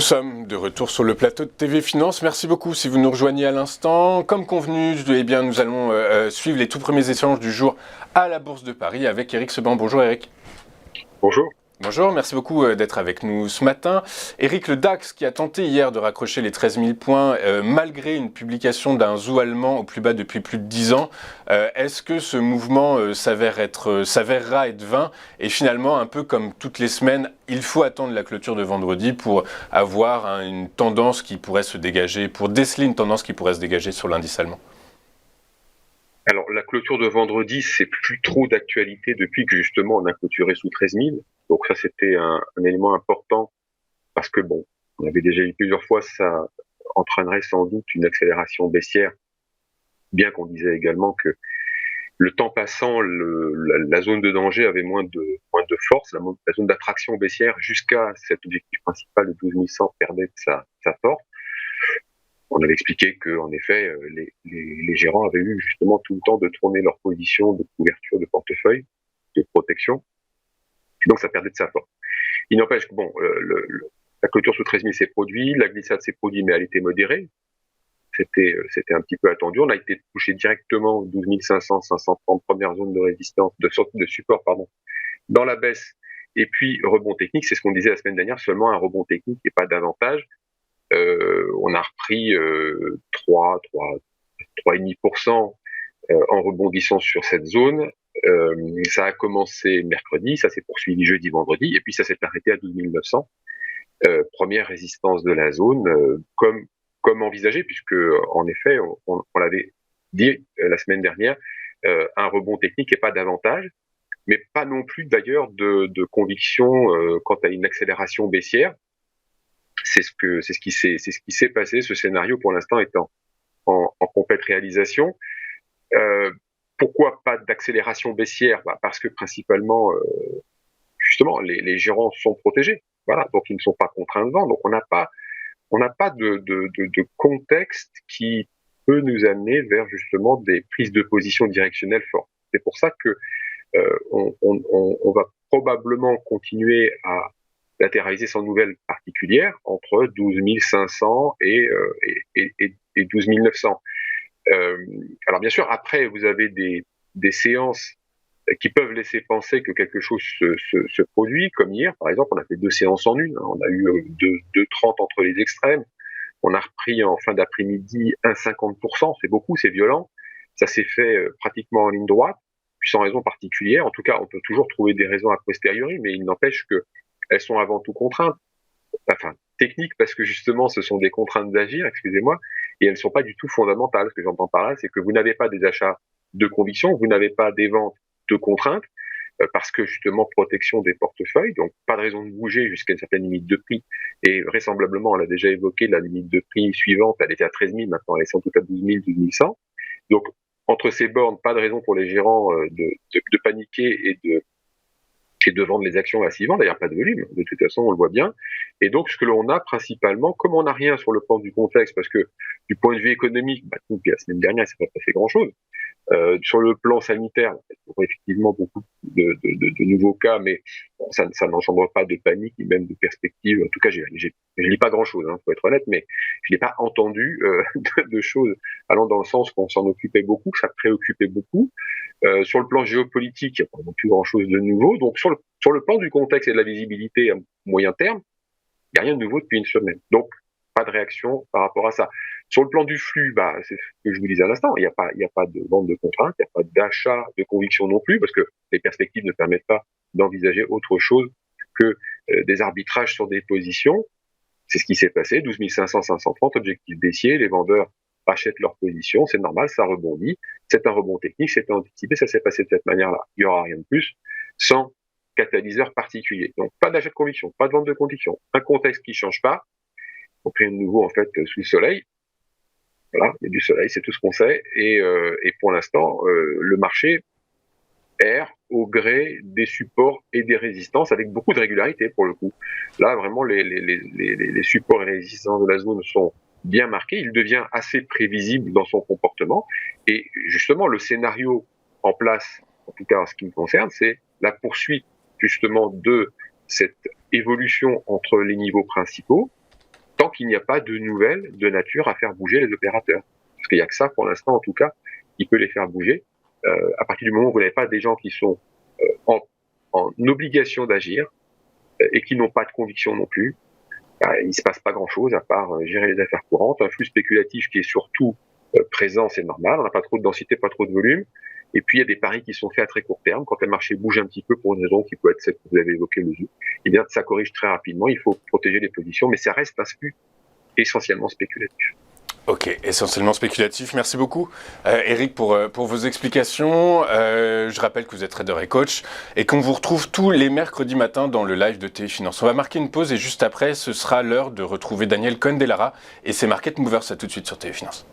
sommes de retour sur le plateau de TV Finance. Merci beaucoup si vous nous rejoignez à l'instant. Comme convenu, nous allons suivre les tout premiers échanges du jour à la Bourse de Paris avec Eric Seban. Bonjour Eric. Bonjour. Bonjour, merci beaucoup d'être avec nous ce matin. Eric, le DAX qui a tenté hier de raccrocher les 13 000 points malgré une publication d'un zoo allemand au plus bas depuis plus de 10 ans. Est-ce que ce mouvement s'avérera être vain? Et finalement, un peu comme toutes les semaines, il faut attendre la clôture de vendredi pour avoir une tendance qui pourrait se dégager, pour déceler une tendance qui pourrait se dégager sur l'indice allemand. Alors, la clôture de vendredi, c'est plus trop d'actualité depuis que justement on a clôturé sous 13 000. Donc ça, c'était un élément important parce que bon, on avait déjà eu plusieurs fois, ça entraînerait sans doute une accélération baissière, bien qu'on disait également que le temps passant, la zone de danger avait moins de force, la zone d'attraction baissière jusqu'à cet objectif principal de 12 100 perdait de sa force. On avait expliqué que, en effet, les gérants avaient eu justement tout le temps de tourner leur position de couverture de portefeuille, de protection. Donc, ça perdait de sa force. Il n'empêche que, bon, la clôture sous 13 000 s'est produite, la glissade s'est produite, mais elle était modérée. C'était un petit peu attendu. On a été touché directement aux 12 500, 530 premières zones de résistance, de support, dans la baisse. Et puis, rebond technique, c'est ce qu'on disait la semaine dernière, seulement un rebond technique et pas davantage. On a repris 3,5% en rebondissant sur cette zone. Ça a commencé mercredi, ça s'est poursuivi jeudi, vendredi, et puis ça s'est arrêté à 12 900. Première résistance de la zone, comme envisagé, puisque en effet, on l'avait dit la semaine dernière, un rebond technique et pas davantage, mais pas non plus d'ailleurs de conviction quant à une accélération baissière. C'est ce qui s'est passé. Ce scénario, pour l'instant, est en complète réalisation. Pourquoi pas d'accélération baissière? Parce que principalement, justement, les gérants sont protégés. Voilà, donc ils ne sont pas contraints de vendre. Donc on n'a pas de contexte qui peut nous amener vers justement des prises de position directionnelles fortes. C'est pour ça que on va probablement continuer à latéraliser sans nouvelle particulière entre 12 500 et 12 900. Alors bien sûr, après, vous avez des séances qui peuvent laisser penser que quelque chose se produit, comme hier, par exemple, on a fait 2 séances en une, hein. On a eu 2,30 entre les extrêmes, on a repris en fin d'après-midi 1,50%, c'est beaucoup, c'est violent, ça s'est fait pratiquement en ligne droite, puis sans raison particulière. En tout cas, on peut toujours trouver des raisons a posteriori, mais il n'empêche que elles sont avant tout contraintes, enfin techniques, parce que justement ce sont des contraintes d'agir, excusez-moi, et elles ne sont pas du tout fondamentales. Ce que j'entends par là, c'est que vous n'avez pas des achats de conviction, vous n'avez pas des ventes de contraintes, parce que justement protection des portefeuilles, donc pas de raison de bouger jusqu'à une certaine limite de prix, et vraisemblablement on l'a déjà évoqué, la limite de prix suivante, elle était à 13 000, maintenant elle est sans doute à 12 000, 12 100, donc entre ces bornes, pas de raison pour les gérants de paniquer et de vendre les actions massivement, d'ailleurs pas de volume, de toute façon on le voit bien. Et donc ce que l'on a principalement, comme on n'a rien sur le plan du contexte, parce que du point de vue économique, depuis la semaine dernière, ça n'a pas passé grand-chose. Sur le plan sanitaire, il y aura effectivement beaucoup de nouveaux cas, mais bon, ça n'engendre pas de panique ni même de perspective. En tout cas, je lis pas grand-chose, faut être honnête, mais je n'ai pas entendu de choses allant dans le sens qu'on s'en occupait beaucoup, que ça préoccupait beaucoup. Sur le plan géopolitique, il n'y a pas non plus grand-chose de nouveau. Donc sur le plan du contexte et de la visibilité à moyen terme, il n'y a rien de nouveau depuis une semaine. Donc pas de réaction par rapport à ça. Sur le plan du flux, c'est ce que je vous disais à l'instant, il n'y a pas de vente de contraintes, il n'y a pas d'achat de conviction non plus, parce que les perspectives ne permettent pas d'envisager autre chose que des arbitrages sur des positions. C'est ce qui s'est passé, 12 500, 530, objectif baissier, les vendeurs achètent leur position, c'est normal, ça rebondit, c'est un rebond technique, c'était anticipé, ça s'est passé de cette manière-là. Il n'y aura rien de plus, sans catalyseur particulier. Donc pas d'achat de conviction, pas de vente de conviction, un contexte qui ne change pas, on crée de nouveau en fait sous le soleil. Voilà, il y a du soleil, c'est tout ce qu'on sait. Et pour l'instant, le marché erre au gré des supports et des résistances avec beaucoup de régularité pour le coup. Là, vraiment, les supports et les résistances de la zone sont bien marqués. Il devient assez prévisible dans son comportement. Et justement, le scénario en place, en tout cas en ce qui me concerne, c'est la poursuite justement de cette évolution entre les niveaux principaux, tant qu'il n'y a pas de nouvelles de nature à faire bouger les opérateurs. Parce qu'il n'y a que ça, pour l'instant, en tout cas, qui peut les faire bouger. À partir du moment où vous n'avez pas des gens qui sont en obligation d'agir et qui n'ont pas de conviction non plus, il ne se passe pas grand-chose à part gérer les affaires courantes. Un flux spéculatif qui est surtout présent, c'est normal. On n'a pas trop de densité, pas trop de volume. Et puis, il y a des paris qui sont faits à très court terme. Quand le marché bouge un petit peu pour une raison qui peut être celle que vous avez évoquée, eh bien, ça corrige très rapidement. Il faut protéger les positions, mais ça reste un flux essentiellement spéculatif. Ok, essentiellement spéculatif. Merci beaucoup, Eric, pour vos explications. Je rappelle que vous êtes trader et coach et qu'on vous retrouve tous les mercredis matins dans le live de TI Finance. On va marquer une pause et juste après, ce sera l'heure de retrouver Daniel Cohen-Delara et ses Market Movers. À tout de suite sur TI Finance.